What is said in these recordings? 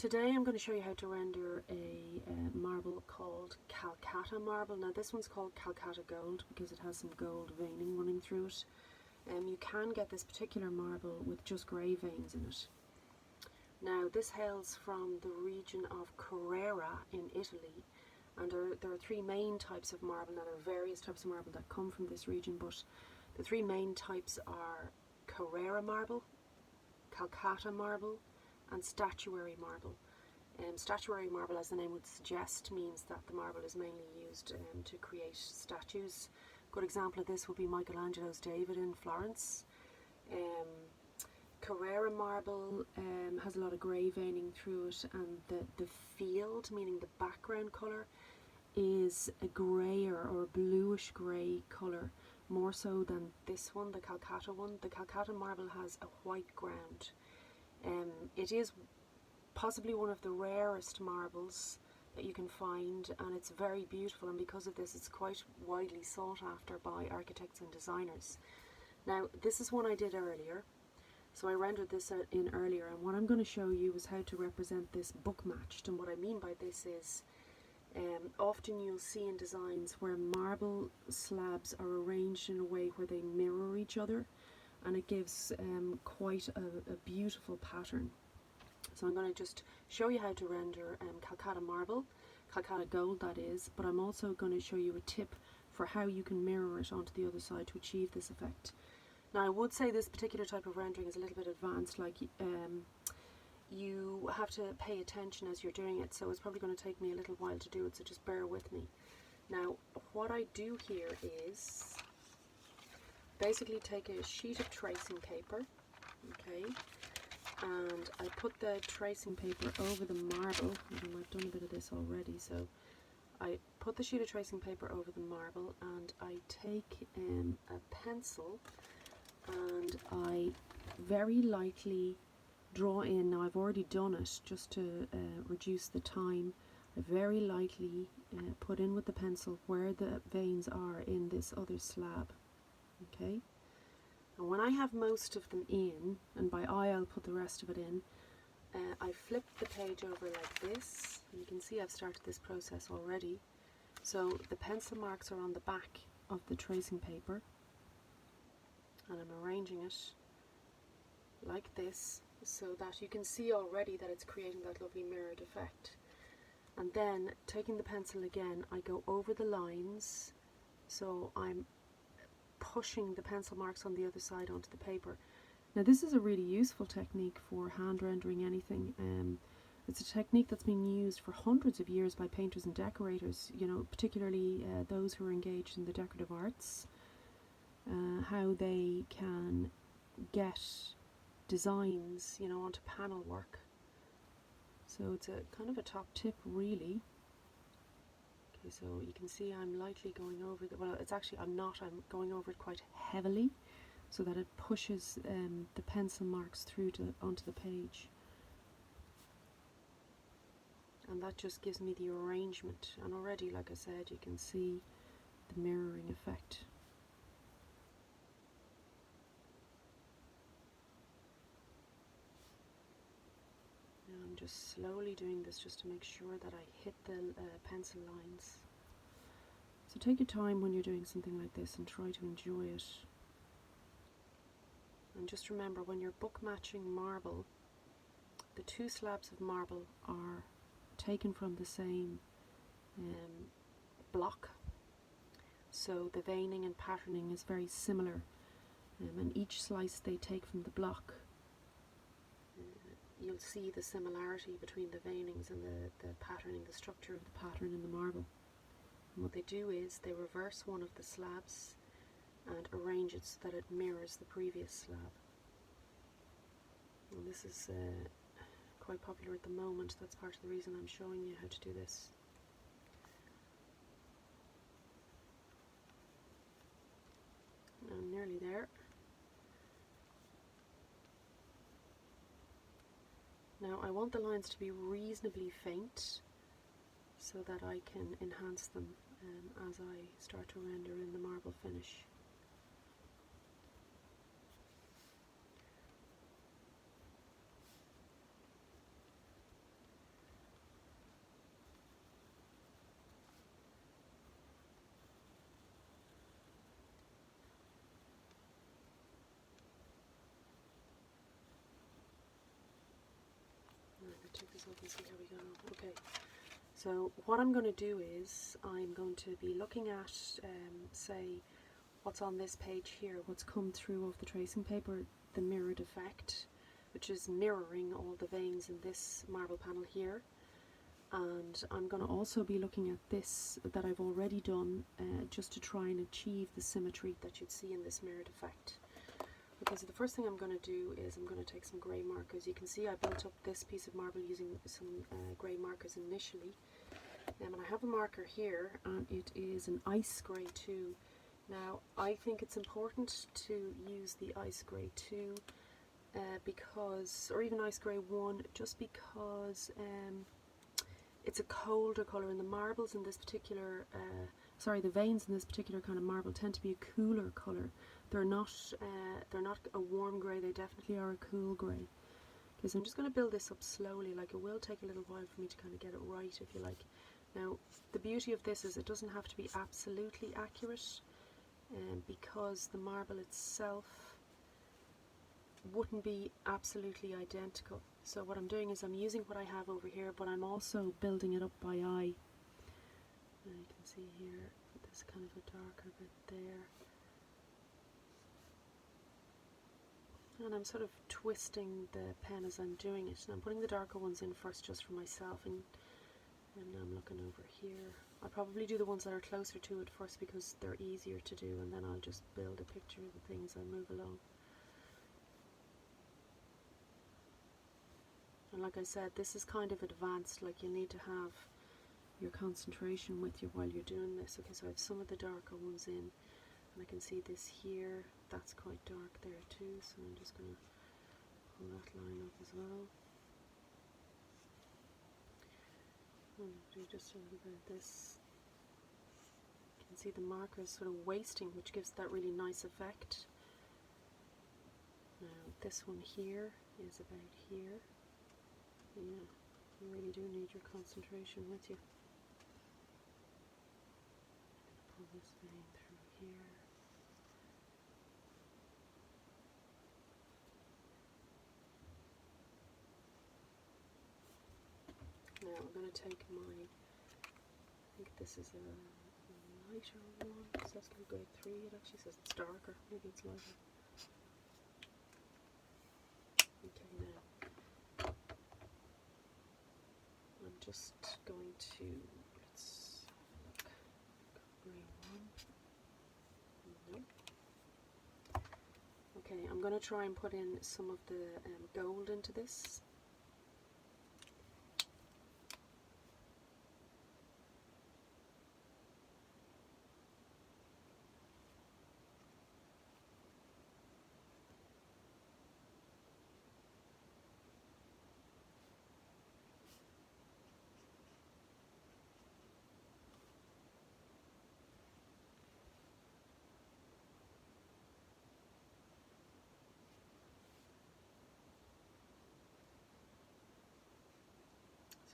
Today I'm going to show you how to render a marble called Calacatta marble. Now this one's called Calacatta Gold because it has some gold veining running through it. You can get this particular marble with just grey veins in it. Now this hails from the region of Carrara in Italy, and there are three main types of marble. Now there are various types of marble that come from this region, but the three main types are Carrara marble, Calacatta marble and statuary marble. Statuary marble, as the name would suggest, means that the marble is mainly used to create statues. A good example of this would be Michelangelo's David in Florence. Carrara marble has a lot of grey veining through it, and the field, meaning the background colour, is a greyer or bluish grey colour, more so than this one, the Calacatta one. The Calacatta marble has a white ground. It is possibly one of the rarest marbles that you can find, and it's very beautiful, and because of this it's quite widely sought after by architects and designers. Now this is one I did earlier, so I rendered this in earlier, and what I'm going to show you is how to represent this bookmatched. And what I mean by this is often you'll see in designs where marble slabs are arranged in a way where they mirror each other, and it gives quite a beautiful pattern. So I'm going to just show you how to render Calacatta marble, Calacatta Gold that is, but I'm also going to show you a tip for how you can mirror it onto the other side to achieve this effect. Now I would say this particular type of rendering is a little bit advanced, like you have to pay attention as you're doing it, so it's probably going to take me a little while to do it, so just bear with me. Now what I do here is basically take a sheet of tracing paper, okay, and I put the tracing paper over the marble. I've done a bit of this already, so I put the sheet of tracing paper over the marble, and I take a pencil and I very lightly draw in. Now I've already done it just to reduce the time. I very lightly put in with the pencil where the veins are in this other slab. Okay, and when I have most of them in, and by eye I'll put the rest of it in, I flip the page over like this, and you can see I've started this process already. So the pencil marks are on the back of the tracing paper, and I'm arranging it like this so that you can see already that it's creating that lovely mirrored effect. And then taking the pencil again, I go over the lines, so I'm pushing the pencil marks on the other side onto the paper. Now this is a really useful technique for hand rendering anything. It's a technique that's been used for hundreds of years by painters and decorators, you know, particularly those who are engaged in the decorative arts, how they can get designs, you know, onto panel work. So it's a kind of a top tip, really. Okay, so you can see I'm lightly going over the, well, it's actually, I'm going over it quite heavily so that it pushes the pencil marks through onto the page. And that just gives me the arrangement, and already, like I said, you can see the mirroring effect. Now I'm just slowly doing this just to make sure that I hit the pencil lines. So take your time when you're doing something like this and try to enjoy it. And just remember, when you're book matching marble, the two slabs of marble are taken from the same block, so the veining and patterning is very similar, and each slice they take from the block, you'll see the similarity between the veinings and the patterning, the structure of the pattern in the marble. And what they do is they reverse one of the slabs and arrange it so that it mirrors the previous slab. And this is quite popular at the moment. That's part of the reason I'm showing you how to do this. I'm nearly there. Now I want the lines to be reasonably faint so that I can enhance them as I start to render in the marble finish. take this off and see how we go. Okay, so what I'm going to do is I'm going to be looking at, say, what's on this page here, what's come through off the tracing paper, the mirrored effect, which is mirroring all the veins in this marble panel here. And I'm going to also be looking at this that I've already done, just to try and achieve the symmetry that you'd see in this mirrored effect. Okay, so the first thing I'm going to do is I'm going to take some grey markers. You can see I built up this piece of marble using some grey markers initially. And I have a marker here, and it is an ice grey 2. Now, I think it's important to use the ice grey 2 because, or even ice grey 1, just because it's a colder colour, and the marbles in this particular, the veins in this particular kind of marble tend to be a cooler colour. They're not a warm grey, they definitely are a cool grey. Okay, so I'm just going to build this up slowly, like it will take a little while for me to kind of get it right, if you like. Now, the beauty of this is it doesn't have to be absolutely accurate, because the marble itself wouldn't be absolutely identical. So what I'm doing is I'm using what I have over here, but I'm also building it up by eye. And you can see here, there's kind of a darker bit there. And I'm sort of twisting the pen as I'm doing it. And I'm putting the darker ones in first just for myself, and I'm looking over here. I'll probably do the ones that are closer to it first because they're easier to do, and then I'll just build a picture of the things I move along. And like I said, this is kind of advanced, like you need to have your concentration with you while you're doing this. Okay, so I have some of the darker ones in, and I can see this here, that's quite dark there too, so I'm just going to pull that line up as well. I'm going to do just a little bit of this. You can see the markers sort of wasting, which gives that really nice effect. Now this one here is about here. Yeah, you really do need your concentration with you. Pull this vein through here. Now I'm going to take my, I think this is a lighter one, it says grade 3, it actually says it's darker, maybe it's lighter. Okay, now I'm just going to, let's look, grey 1, nope. Okay, I'm going to try and put in some of the gold into this.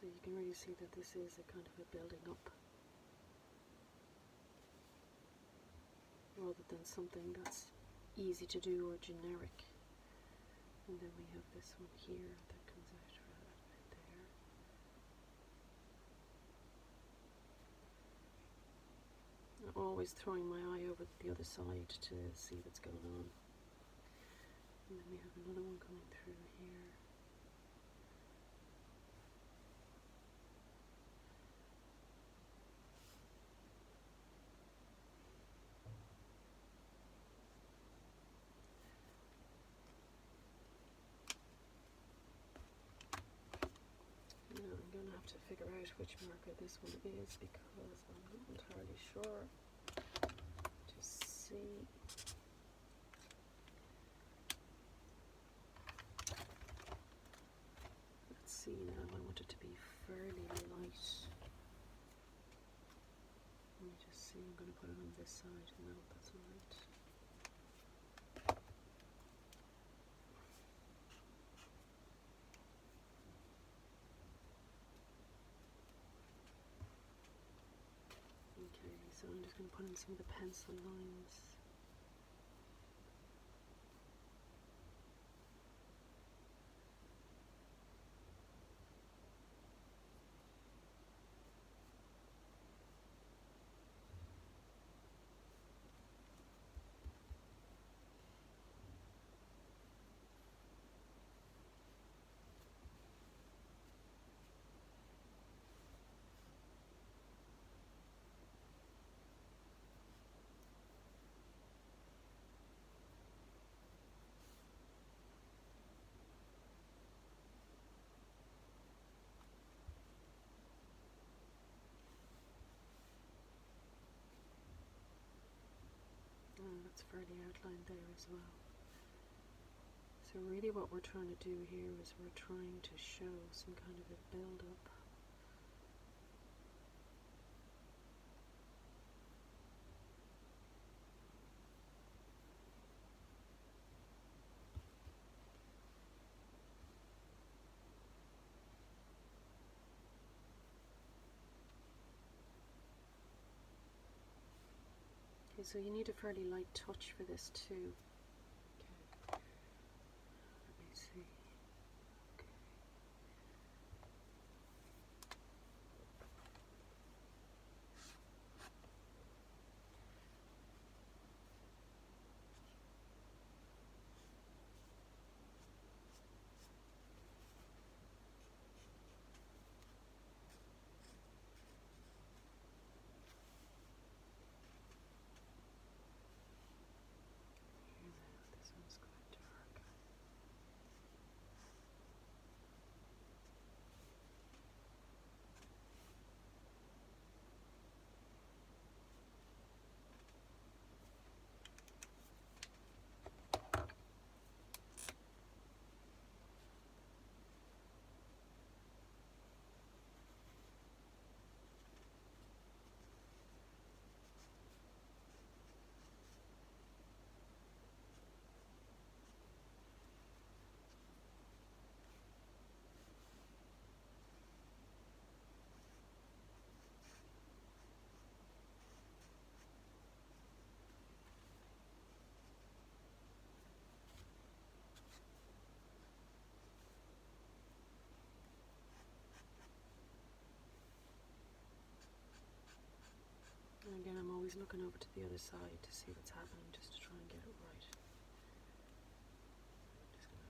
So you can really see that this is a kind of a building up, rather than something that's easy to do or generic. And then we have this one here that comes out right there. I'm always throwing my eye over the other side to see what's going on. And then we have another one coming through here. I'm going to have to figure out which marker this one is because I'm not entirely sure to see. Let's see now, I want it to be fairly light. Let me just see, I'm going to put it on this side. No, that's not right. Okay, so I'm just going to put in some of the pencil lines. fairly outlined there as well. So really what we're trying to do here is we're trying to show some kind of a build-up. Okay, so you need a fairly light touch for this too. Okay. Let me see. Okay. This one's quite dark. And again, I'm always looking over to the other side to see what's happening, just to try and get it right. I'm just gonna,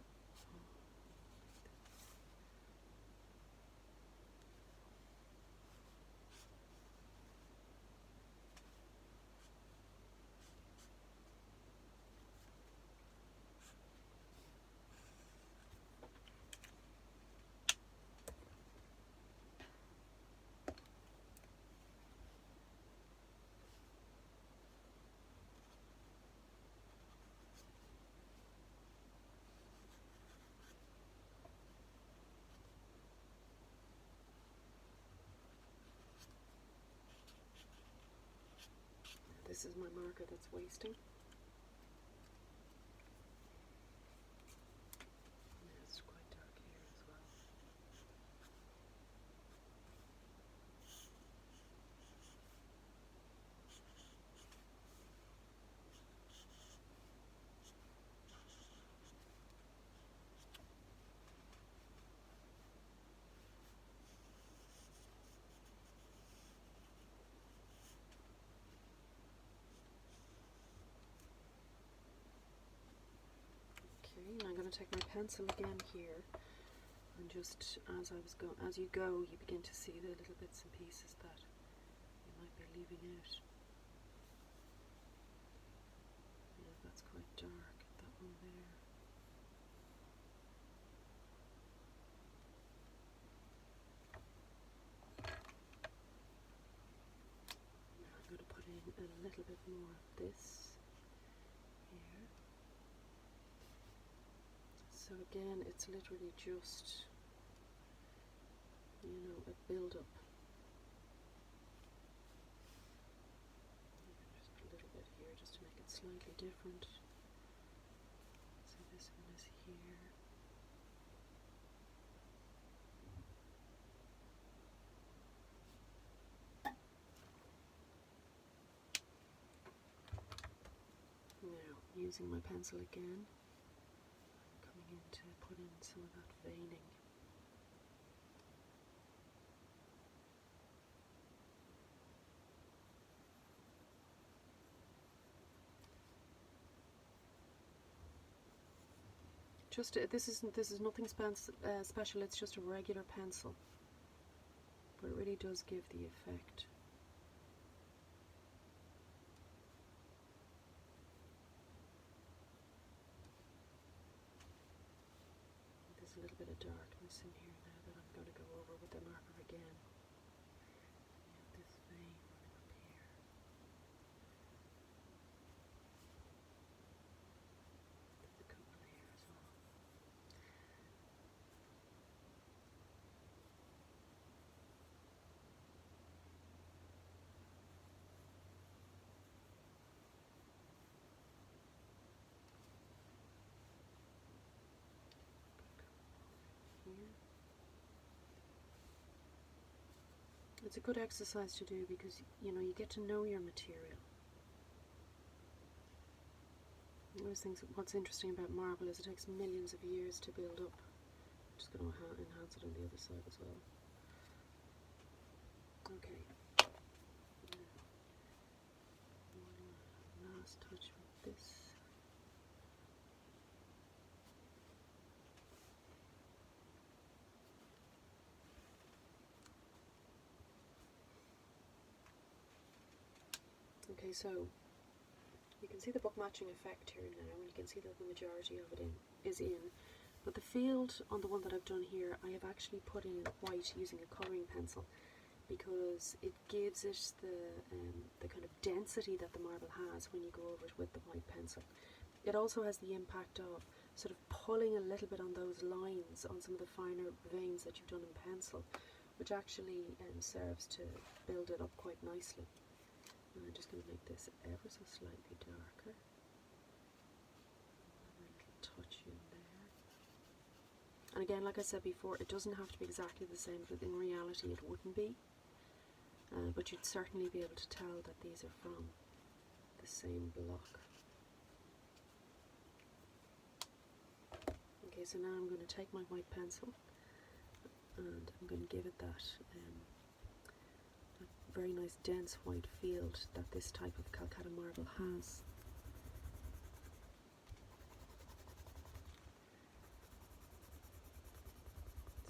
this is my marker that's wasting. Yeah, it's quite dark here as well. Okay, and I'm going to take my pencil again here, and just as you go, you begin to see the little bits and pieces that you might be leaving out. Yeah, that's quite dark, that one there. Now I'm going to put in a little bit more of this here. So again, it's literally just, you know, a build-up. Just a little bit here just to make it slightly different. So this one is here. Now, using my pencil again, I'm coming in to put in some of that veining. Just this is nothing special. It's just a regular pencil, but it really does give the effect. There's a little bit of darkness in here now that I'm going to go over with the marker again. We have this vein running up here. here. It's a good exercise to do because, you know, you get to know your material. I always think what's interesting about marble is it takes millions of years to build up. I'm just going to enhance it on the other side as well. Okay. One last touch with this. Okay, so you can see the book matching effect here now, and you can see that the majority of it is in. But the field on the one that I've done here, I have actually put in white using a colouring pencil because it gives it the kind of density that the marble has when you go over it with the white pencil. It also has the impact of sort of pulling a little bit on those lines on some of the finer veins that you've done in pencil, which actually serves to build it up quite nicely. And I'm just going to make this ever so slightly darker. A little touch in there. And again, like I said before, it doesn't have to be exactly the same, but in reality it wouldn't be. But you'd certainly be able to tell that these are from the same block. Okay, so now I'm going to take my white pencil and I'm going to give it that very nice dense white field that this type of Calacatta marble has.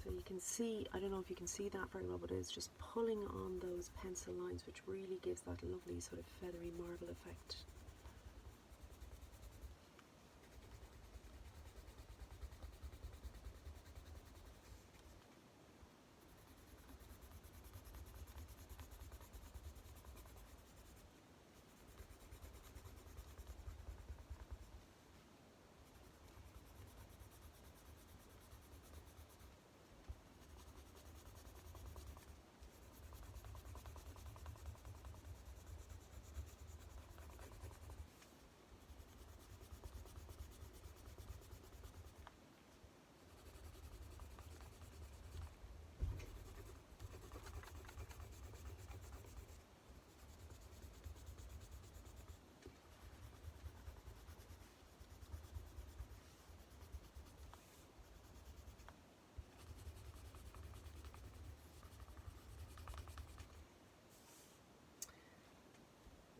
So you can see, I don't know if you can see that very well, but it's just pulling on those pencil lines, which really gives that lovely sort of feathery marble effect.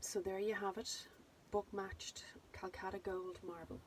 So there you have it, book matched Calacatta Gold marble.